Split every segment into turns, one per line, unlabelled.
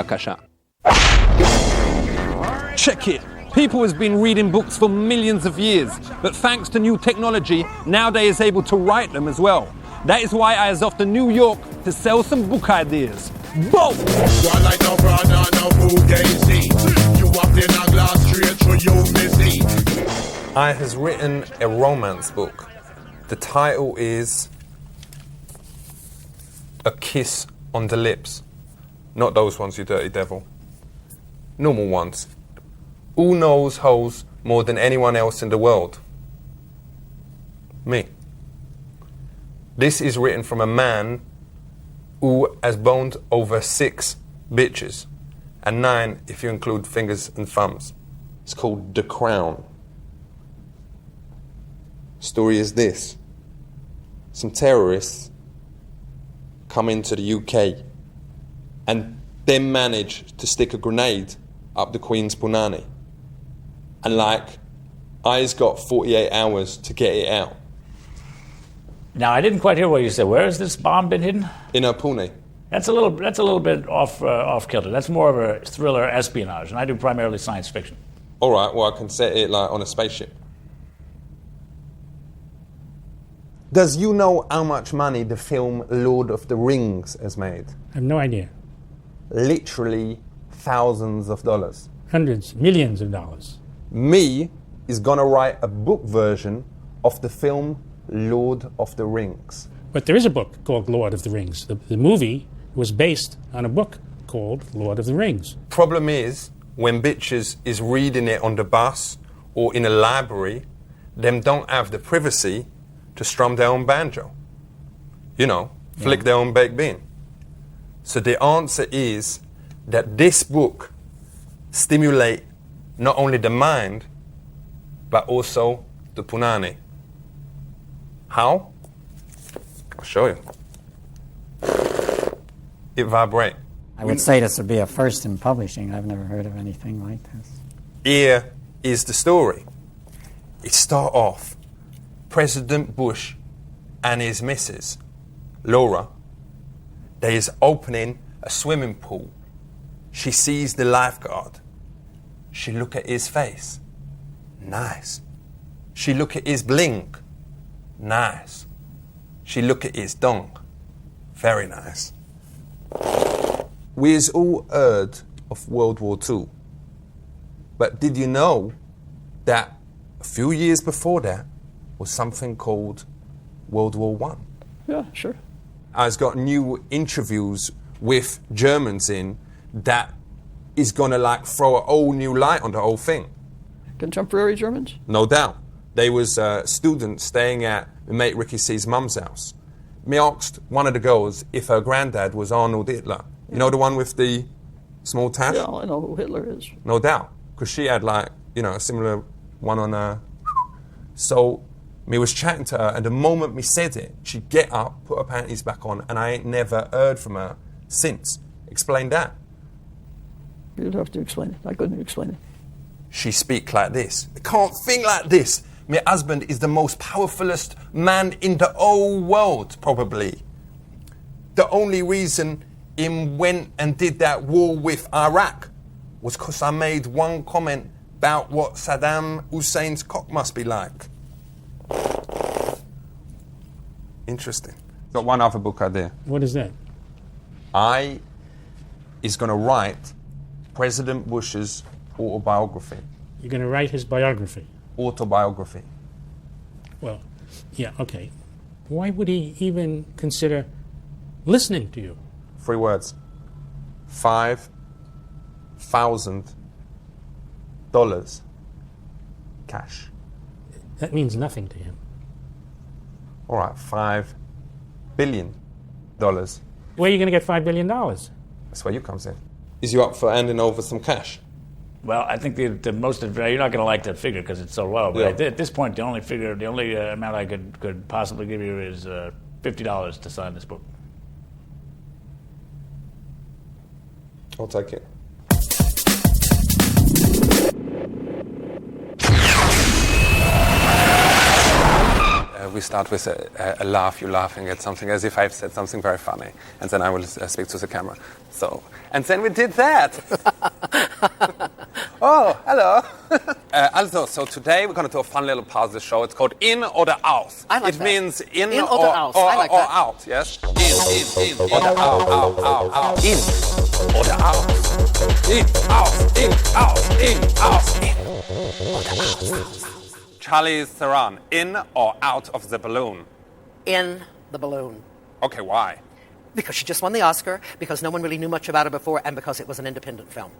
בבקשה. Check it. People has been reading books for millions of years, but thanks to new technology, nowadays is able to write them as well. That is why I is off to New York to sell some book ideas. Boom!
I has written a romance book. The title is A Kiss on the Lips. Not those ones, you dirty devil. Normal ones. Who knows hoes more than anyone else in the world? Me. This is written from a man who has boned over 6 bitches, and 9 if you include fingers and thumbs. It's called The Crown. Story is this. Some terrorists come into the UK and then manage to stick a grenade up the Queen's punani. And I's got 48 hours to get it out.
Now, I didn't quite hear what you said. Where has this bomb been hidden?
In her puni.
That's a little bit off kilter. That's more of a thriller espionage, and I do primarily science fiction.
All right, well, I can set it on a spaceship. Does you know how much money the film Lord of the Rings has made?
I have no idea.
Literally thousands of dollars.
Hundreds, millions of dollars.
Me is gonna write a book version of the film Lord of the Rings.
But there is a book called Lord of the Rings. The movie was based on a book called Lord of the Rings.
Problem is, when bitches is reading it on the bus or in a library, them don't have the privacy to strum their own banjo. Flick their own baked bean. So the answer is that this book stimulate not only the mind, but also the punani. How? I'll show you. It vibrate.
I would say this would be a first in publishing. I've never heard of anything like this.
Here is the story. It start off, President Bush and his missus, Laura, they is opening a swimming pool. She sees the lifeguard. She look at his face. Nice. She look at his bling. Nice. She look at his dong. Very nice. We is all heard of World War II. But did you know that a few years before that was something called World War I?
Yeah, sure.
I've got new interviews with Germans in that is gonna throw a whole new light on the whole thing.
Contemporary Germans?
No doubt. They was students staying at my mate Ricky C's mum's house. Me asked one of the girls if her granddad was Arnold Hitler. You know the one with the small tash?
Yeah, I know who Hitler is.
No doubt. Because she had a similar one on her. So me was chatting to her, and the moment me said it, she'd get up, put her panties back on, and I ain't never heard from her since. Explain that.
You'd have to explain it. I couldn't explain it.
She speak like this. I can't think like this. My husband is the most powerfulest man in the whole world, probably. The only reason him went and did that war with Iraq was because I made one comment about what Saddam Hussein's cock must be like. Interesting. Got one other book idea.
What is that?
I is going to write President Bush's autobiography.
You're going to write his biography?
Autobiography.
Well, yeah, okay. Why would he even consider listening to you?
3 words. $5,000 cash.
That means nothing to him.
All right, $5 billion.
Where are you going to get $5 billion?
That's where you comes in. Is you up for handing over some cash?
Well, I think the most you're not going to like that figure because it's so low. But at this point, the only amount I could possibly give you is $50 to sign this book.
I'll take it. we start with a laugh. You laughing at something as if I've said something very funny, and then I will speak to the camera. So, and then we did that. Oh, hello. Also, so today we're going to do a fun little part of the show. It's called In oder Aus.
I like
it
that.
means in
In
or
oder aus. I like
or
that.
out. Yes. In oder out. In oder out. In, out, in, oder out. Charlie Theron, in or out of the balloon?
In the balloon.
Okay, why?
Because she just won the Oscar, because no one really knew much about her before, and because it was an independent film.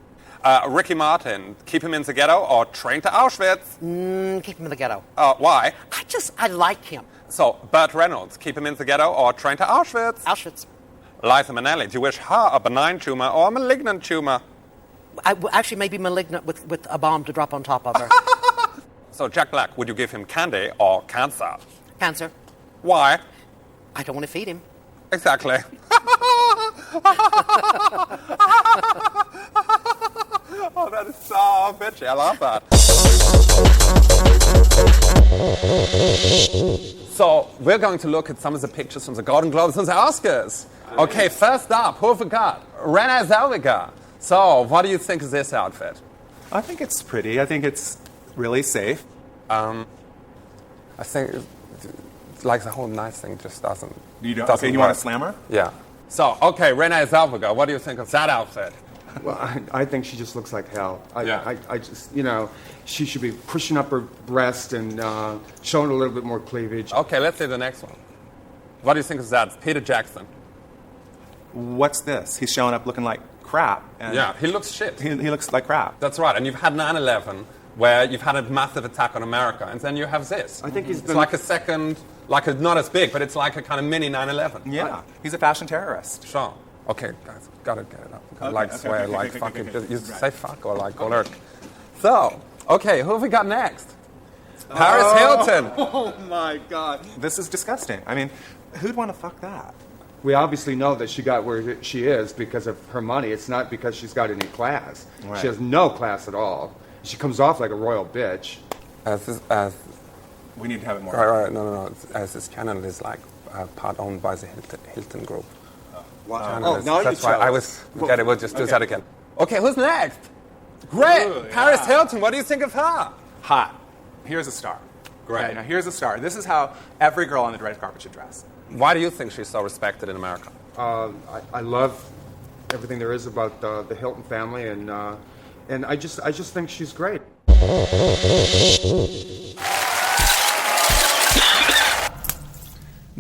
Ricky Martin, keep him in the ghetto or train to Auschwitz?
Keep him in the ghetto.
Why?
I like him.
So, Burt Reynolds, keep him in the ghetto or train to Auschwitz?
Auschwitz.
Liza Minnelli, do you wish her a benign tumor or a malignant tumor?
Actually, maybe malignant with a bomb to drop on top of her.
So, Jack Black, would you give him candy or cancer?
Cancer.
Why?
I don't want to feed him.
Exactly. Oh, that is so bitchy. I love that. So, we're going to look at some of the pictures from the Golden Globes and the Oscars. Okay, first up, who have we got? Renée Zellweger. So, what do you think of this outfit?
I think it's pretty. I think it's really safe.
I think like the whole nice thing just doesn't.
You
doesn't
want
work.
to slam her?
Yeah. So, okay, Renée Zellweger, what do you think of that outfit?
Well, I think she just looks like hell.
Yeah.
I just, she should be pushing up her breast and showing a little bit more cleavage.
Okay, let's see the next one. What do you think of that? It's Peter Jackson.
What's this? He's showing up looking like crap. And
Yeah, he looks shit.
He looks like crap.
That's right. And you've had 9/11, where you've had a massive attack on America, and then you have this.
I think he's
It's
been-
like a second, not as big, but it's like a kind of mini 9/11.
Yeah. He's a fashion terrorist.
Sure. Okay, guys, gotta get it up.
Okay,
Like
okay,
swear,
okay,
like
okay,
fucking,
okay, okay.
you say fuck or like alert. So, okay, who have we got next? Paris Hilton.
Oh my God. This is disgusting. I mean, who'd want to fuck that?
We obviously know that she got where she is because of her money. It's not because she's got any class.
Right.
She has no class at all. She comes off like a royal bitch.
As
We need to have it more.
right, no. As this channel is like part owned by the Hilton Group.
Wow.
That's why I was. Forget it. We'll just do that again. Okay, who's next? Great,
Ooh,
Paris
yeah.
Hilton. What do you think of her?
Hot. Here's a star.
Great.
Okay, now here's a star. This is how every girl on the red carpet should dress.
Why do you think she's so respected in America?
I love everything there is about the Hilton family, and I just think she's great.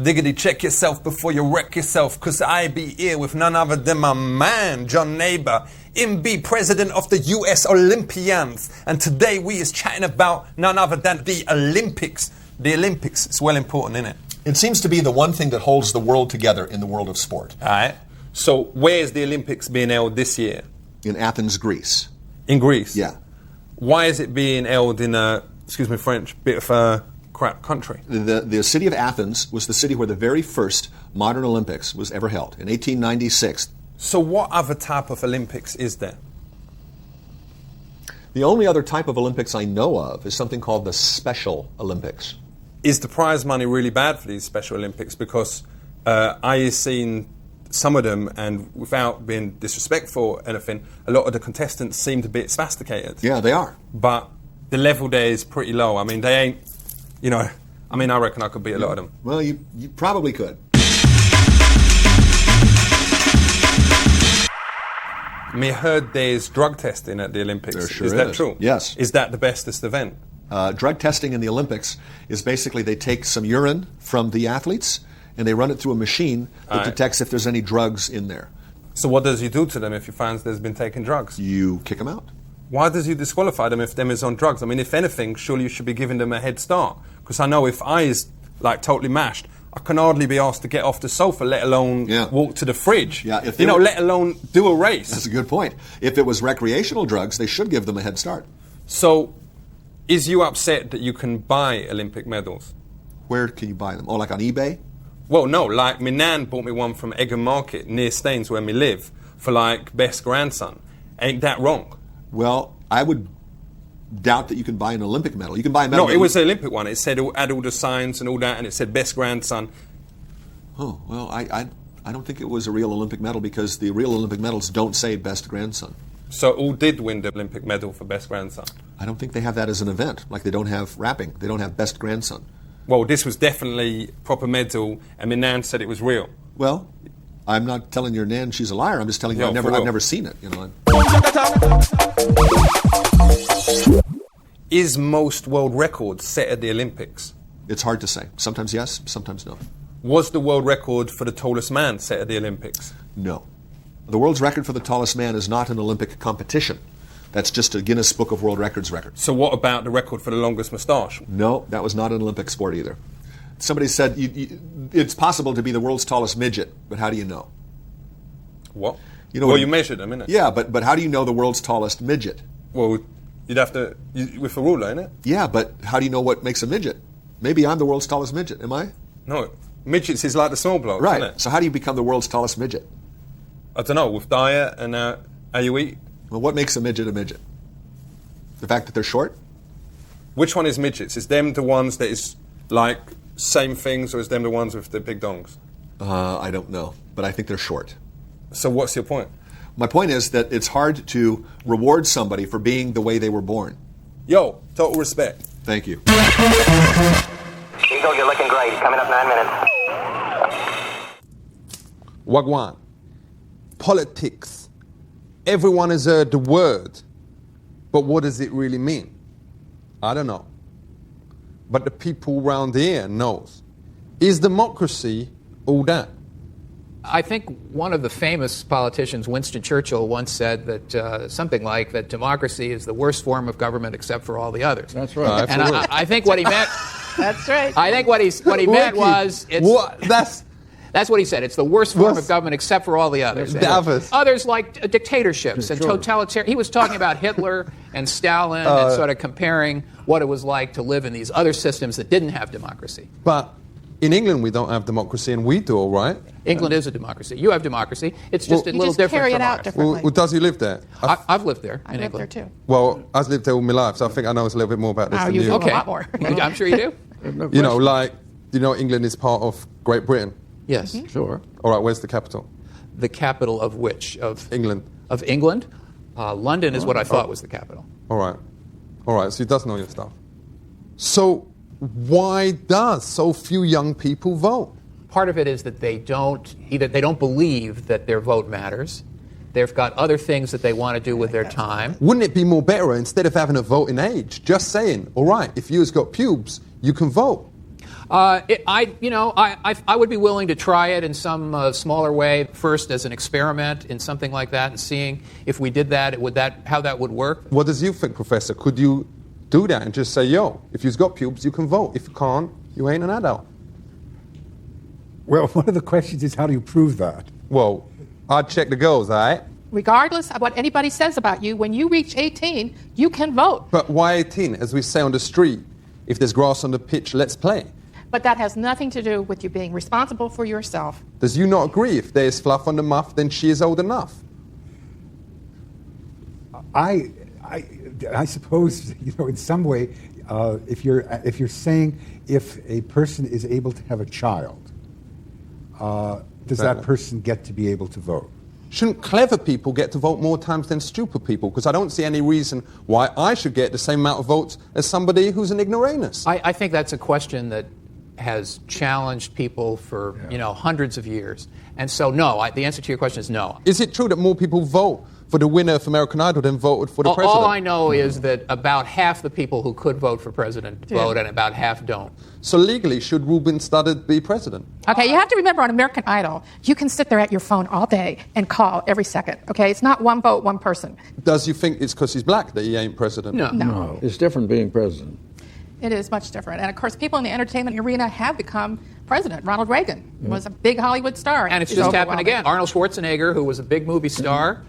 Diggity, check yourself before you wreck yourself, cause I be here with none other than my man, John Neighbor, MB, president of the US Olympians. And today we is chatting about none other than the Olympics. The Olympics is well important, isn't it?
It seems to be the one thing that holds the world together in the world of sport.
All right. So where is the Olympics being held this year?
In Athens, Greece.
In Greece?
Yeah.
Why is it being held in a, excuse me French, bit of a crap country?
The city of Athens was the city where the very first modern Olympics was ever held, in 1896.
So what other type of Olympics is there?
The only other type of Olympics I know of is something called the Special Olympics.
Is the prize money really bad for these Special Olympics? Because I have seen some of them, and without being disrespectful or anything, a lot of the contestants seem to be sophisticated.
Yeah, they are.
But the level there is pretty low. I mean, they ain't, I reckon I could beat a lot of them.
Well, you probably could.
I heard there's drug testing at the Olympics.
There sure
is that
is.
true?
Yes.
Is that the bestest event?
Drug testing in the Olympics is basically they take some urine from the athletes and they run it through a machine that detects if there's any drugs in there.
So what does you do to them if you find there's been taking drugs?
You kick them out.
Why does you disqualify them if them is on drugs? I mean, if anything, surely you should be giving them a head start. Because I know if I is like totally mashed, I can hardly be asked to get off the sofa, let alone walk to the fridge.
Yeah, if
let alone do a race.
That's a good point. If it was recreational drugs, they should give them a head start.
So, is you upset that you can buy Olympic medals?
Where can you buy them? Oh, like on eBay?
Well, no. Like, my nan bought me one from Egham Market near Staines, where we live, for like best grandson. Ain't that wrong?
Well, I would doubt that you can buy an Olympic medal. You can buy a medal.
No, it was the Olympic one. It said had all the signs and all that, and it said best grandson.
Oh, well, I don't think it was a real Olympic medal because the real Olympic medals don't say best grandson.
So all did win the Olympic medal for best grandson.
I don't think they have that as an event. Like they don't have rapping. They don't have best grandson.
Well, this was definitely proper medal, and my nan said it was real.
Well, I'm not telling your nan she's a liar. I'm just telling you
No,
I've never seen it. You know.
Is most world records set at the Olympics?
It's hard to say. Sometimes yes, sometimes no.
Was the world record for the tallest man set at the Olympics?
No. The world's record for the tallest man is not an Olympic competition. That's just a Guinness Book of World Records record.
So what about the record for the longest moustache?
No, that was not an Olympic sport either. Somebody said it's possible to be the world's tallest midget, but how do you know?
What?
You know
well,
what,
you measured them, innit?
Yeah, but how do you know the world's tallest midget?
Well, you'd have to, with a ruler, innit?
Yeah, but how do you know what makes a midget? Maybe I'm the world's tallest midget, am I?
No, midgets is like the small blokes,
right.
isn't it?
So how do you become the world's tallest midget?
I don't know, with diet and how you eat.
Well, what makes a midget a midget? The fact that they're short?
Which one is midgets? Is them the ones that is like same things, or is them the ones with the big dongs?
I don't know, but I think they're short.
So what's your point?
My point is that it's hard to reward somebody for being the way they were born.
Yo, total respect.
Thank you.
Eagle, you're looking great. Coming up 9 minutes.
Wagwan. Politics. Everyone has heard the word, but what does it really mean? I don't know. But the people around here knows. Is democracy all that?
I think one of the famous politicians, Winston Churchill, once said that something like that democracy is the worst form of government except for all the others.
That's right.
And I think what he meant.
That's right.
I think what he meant was that's what he said. It's the worst form of government except for all the others. Others like dictatorships and totalitarian. He was talking about Hitler and Stalin and sort of comparing what it was like to live in these other systems that didn't have democracy.
But in England, we don't have democracy, and we do all right.
England is a democracy. You have democracy. It's just a little different
carry it
from
out
ours.
differently.
Well, does he live there?
I've lived there in
I lived
England.
there too.
Well, I've lived there all my life, so I think I know a little bit more about this than
you
you.
know
Okay.
a lot more.
I'm sure you do.
You know, like, England is part of Great Britain.
Yes.
Sure.
All right, where's the capital?
The capital of which? Of
England.
Of England? London is what I thought was the capital.
All right, so he does know your stuff. So why does so few young people vote?
Part of it is that they don't believe that their vote matters. They've got other things that they want to do with their time.
Wouldn't it be more better, instead of having a voting age, just saying, all right, if you've got pubes, you can vote?
I would be willing to try it in some smaller way, first as an experiment in something like that, and seeing if we did that, how that would work.
What does you think, Professor? Could you do that and just say, yo, if you've got pubes, you can vote. If you can't, you ain't an adult.
Well, one of the questions is, how do you prove that?
Well, I'd check the girls, all right?
Regardless of what anybody says about you, when you reach 18, you can vote.
But why 18? As we say on the street, if there's grass on the pitch, let's play.
But that has nothing to do with you being responsible for yourself.
Does you not agree? If there's fluff on the muff, then she is old enough.
I suppose, in some way, if you're saying if a person is able to have a child, does that person get to be able to vote?
Shouldn't clever people get to vote more times than stupid people? Because I don't see any reason why I should get the same amount of votes as somebody who's an ignoramus.
I think that's a question that has challenged people for hundreds of years. And so, no, the answer to your question is no.
Is it true that more people vote for the winner of American Idol than voted for the president?
All I know is that about half the people who could vote for president vote, and about half don't.
So legally, should Ruben Studdard be president?
Okay, you have to remember on American Idol, you can sit there at your phone all day and call every second. Okay, it's not one vote, one person.
Does you think it's because he's black that he ain't president?
No. It's different being president.
It is much different. And of course, people in the entertainment arena have become president. Ronald Reagan was a big Hollywood star.
And it's just happened again. Arnold Schwarzenegger, who was a big movie star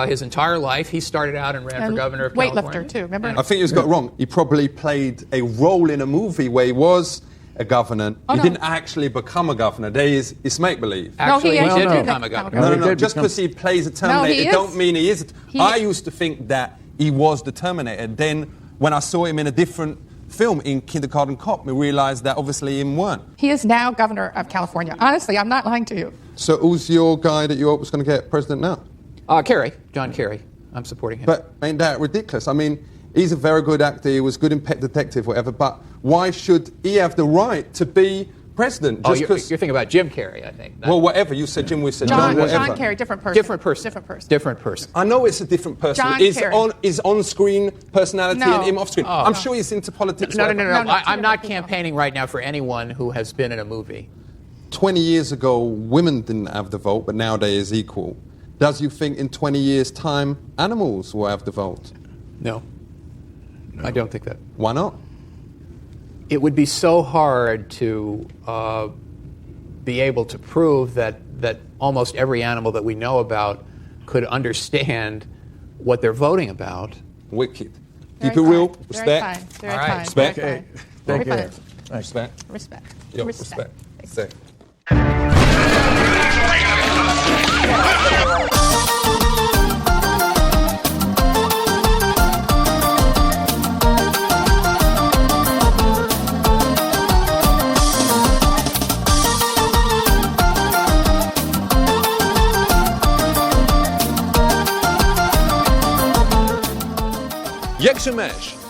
his entire life, he started out and ran for governor of California.
Weightlifter, too, remember?
I think he's got it wrong. He probably played a role in a movie where he was a governor. He didn't actually become a governor. It's make-believe.
Actually, he did become a governor.
No. Just because he plays a Terminator, it don't mean he is. I used to think that he was the Terminator. Then
When I saw him in a different film, in Kindergarten Cop, we realised that obviously him weren't.
He is now governor of California. Honestly, I'm not lying to you.
So who's your guy that you hope is going to get president now?
John Kerry. I'm supporting him.
But ain't that ridiculous? I mean, he's a very good actor. He was good in Pet Detective, whatever. But why should he have the right to be president?
Just you're thinking about Jim Kerry, I think.
Well, whatever. You said Jim, we said John.
John Kerry, different person.
Different person.
I know it's a different person. Is on-screen personality and him off-screen. I'm sure he's into politics.
No. I'm not campaigning right now for anyone who has been in a movie.
20 years ago, women didn't have the vote, but nowadays equal. Does you think in 20 years' time, animals will have the vote?
No. I don't think that.
Why not?
It would be so hard to be able to prove that almost every animal that we know about could understand what they're voting about.
Wicked. Keep it real. Respect.
Very kind.
Respect.
Very
Take care.
Respect.
Respect.
Yo, respect. Say.
DaAliGShowS.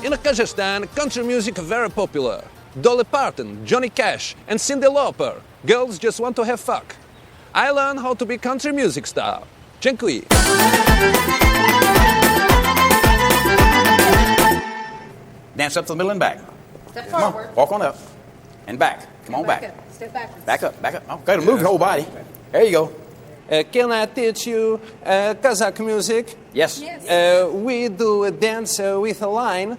In Kazakhstan, country music very popular. Dolly Parton, Johnny Cash, and Cyndi Lauper. Girls just want to have fuck. I learned how to be country music star. Dziękuję.
Dance up to the middle and back.
Step
Come
forward.
on, walk on up and back. Come on back.
Step backwards.
Back up. Okay, move your whole body. There you go.
Can I teach you Kazakh music?
Yes.
We do a dance with a line.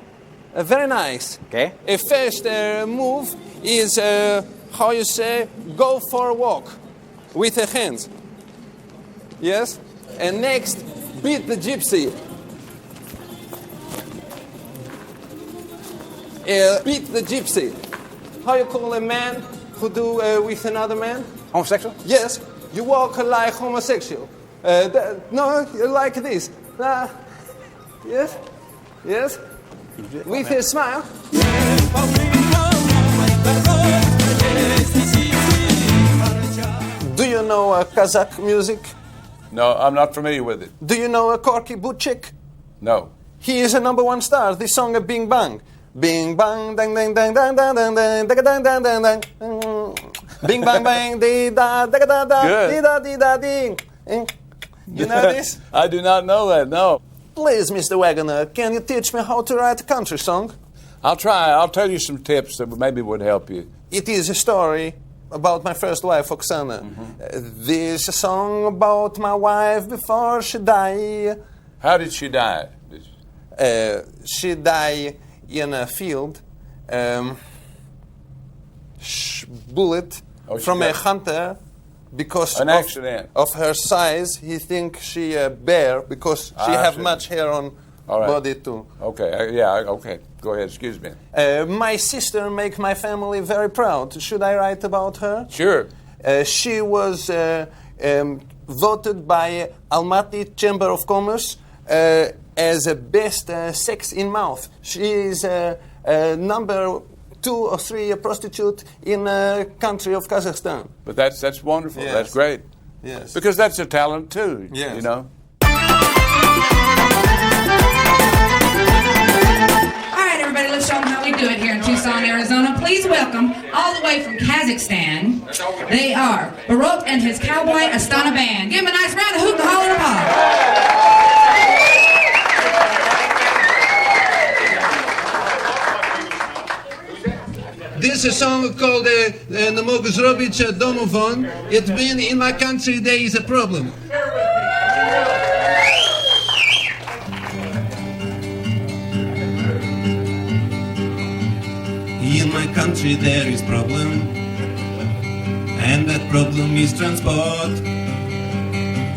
Very nice.
Okay.
A first move is, how you say, go for a walk with the hands. Yes? And next, beat the gypsy. Beat the gypsy. How you call a man who do with another man?
Homosexual?
Yes. You walk like homosexual. No, like this. Yes? Yes? With a smile. Do you know Kazakh music?
No, I'm not familiar with it.
Do you know Corky Butchik?
No.
He is a #1 star. This song Bing Bang. Bing bang dang dang dang dang dang dang dang dang dang dang dang. Bing bang bang dee da da da da dee da dee da ding. You know this?
I do not know that, no.
Please, Mr. Wagoner, can you teach me how to write a country song?
I'll try. I'll tell you some tips that maybe would help you.
It is a story about my first wife, Oksana. This is a song about my wife before she died.
How did she die?
She died in a field. Bullet from a hunter. Because
an accident
of her size, he thinks she a bear because she have much hair on body too.
Okay, okay. Go ahead. Excuse me.
My sister make my family very proud. Should I write about her?
Sure.
She was voted by Almaty Chamber of Commerce as a best sex in mouth. She is number 2 or 3 a prostitute in the country of Kazakhstan.
But that's wonderful.
Yes.
That's great.
Yes.
Because that's a talent too.
Yes.
You know.
All right, everybody, let's show them how we do it here in Tucson, Arizona. Please welcome, all the way from Kazakhstan, they are Barok and his Cowboy Astana Band. Give them a nice round of hoot and holler and applause.
This is a song called "Nie mogę zrobić domofon." It's been in my country, there is a problem. In my country there is problem, and that problem is transport.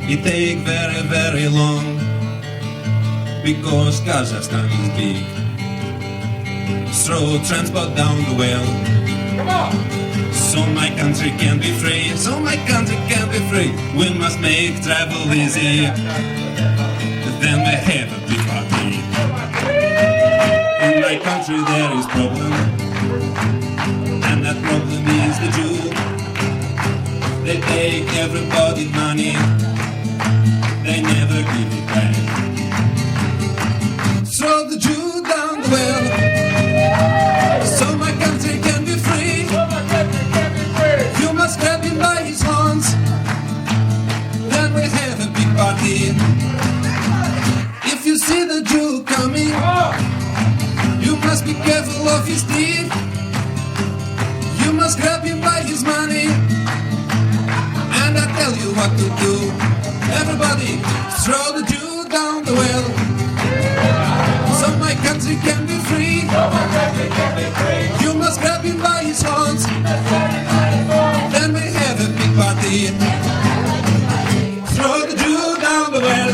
It take very, very long, because Kazakhstan is big. Throw transport down the well. Come on! So my country can be free. So my country can be free. We must make travel easy. Then we have a big party. In my
see the Jew coming. You must be careful of his teeth. You must grab him by his money. And I tell you what to do. Everybody, throw the Jew down the well. So my country can be free. You must grab him by his horns. Then we have a big party. Throw the Jew down the well.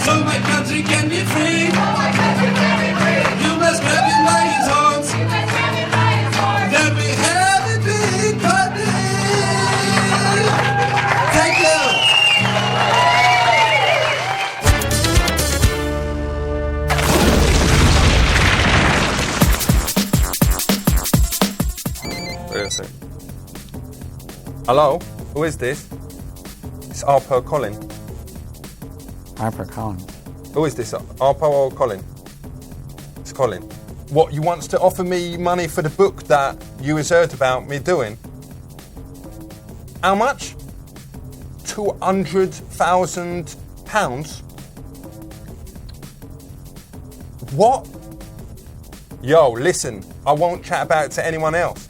So my country can be free. You must grab him by his horns. Then we have a big party. Thank you.
Wait a sec. Hello? Who is this? It's Harper Colin.
Harper Colin.
Who is this? Harper or Colin? It's Colin. What, you wants to offer me money for the book that you has heard about me doing? How much? £200,000? What? Yo, listen, I won't chat about it to anyone else.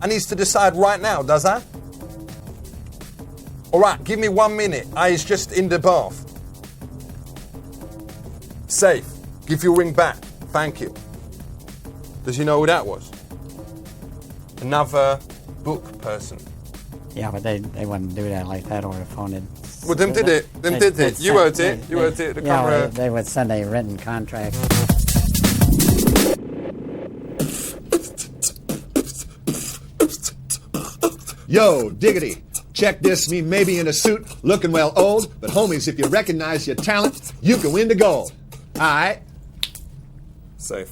I needs to decide right now, does I? Alright, give me 1 minute. I is just in the bath. Safe. Give you a ring back. Thank you. Does you know who that was? Another book person.
Yeah, but they wouldn't do that like that over the phone.
Well, them did it. Them did it. You heard it. You heard it. The camera.
They would send a written contract.
Yo, diggity. Check this, me maybe in a suit, looking well old, but homies, if you recognize your talent, you can win the gold. All right?
Safe.